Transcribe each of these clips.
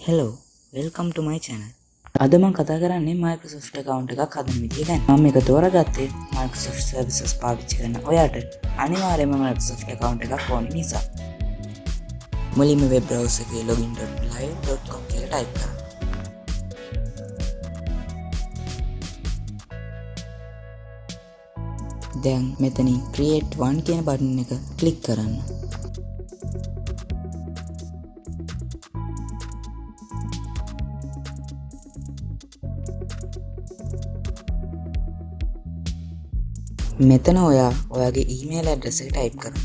Hello, welcome to my channel. අද මම කතා කරන්නේ Microsoft account එකක් හදන විදිය ගැන. මම මේක තෝරාගත්තේ Microsoft services පාවිච්චි කරන ඔයාට අනිවාර්යයෙන්ම Microsoft account එකක් ඕන නිසා. මුලින්ම web browser එකේ login.live.com කියලා type කරන්න. දැන් මෙතනින් create one කියන බටන් එක ක්ලික් කරන්න. මෙතන ඔයාගේ ඊමේල් ඇඩ්‍රස් එක ටයිප් කරන්න.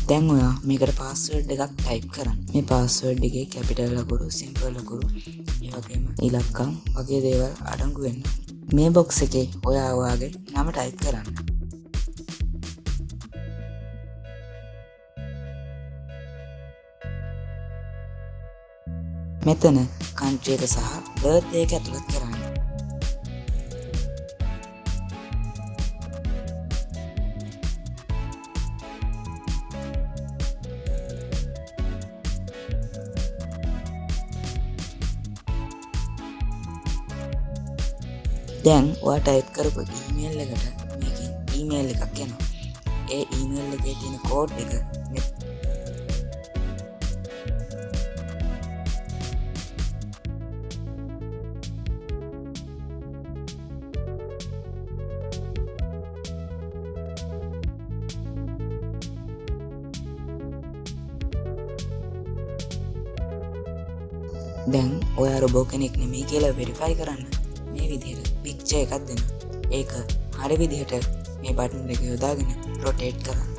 දැන් ඔයා මේකට පාස්වර්ඩ් එකක් ටයිප් කරන්න. මේ පාස්වර්ඩ් එකේ කැපිටල් ලකුණු, සිම්පල් ලකුණු, ඒ වගේම ඉලක්කම් වගේ දේවල් අඩංගු වෙන්න. මේ බොක්ස් එකේ ඔයාගේ නම ටයිප් කරන්න. මෙතන country එක සහ birthday එක ඇතුළත් කරන්න. දැන් ඔයා ටයිප් කරපු ඊමේල් එකට මේකෙන් ඊමේල් එකක් එනවා. ඒ ඊමේල් එකේ තියෙන කෝඩ් එක දැන් ඔයා රොබෝ කෙනෙක් නෙමෙයි කියලා වෙරිෆයි කරන්න මේ විදිහට පික්චර් එකක් දෙන්න. ඒක හරි විදිහට මේ බටන් එක යොදාගෙන රොටේට් කරන්න.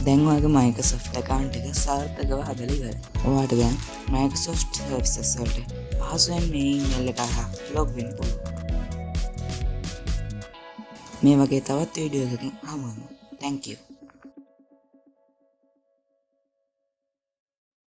දැන් ඔයාගේ Microsoft account එක සාර්ථකව හදලා ඉවරයි. ඔයාට දැන් Microsoft services වලට පහසුවෙන් මේ email එක හරහා log වෙන්න පුළුවන්. මේ වගේ තවත් වීඩියෝ එකකින් හමු වෙමු. Thank you.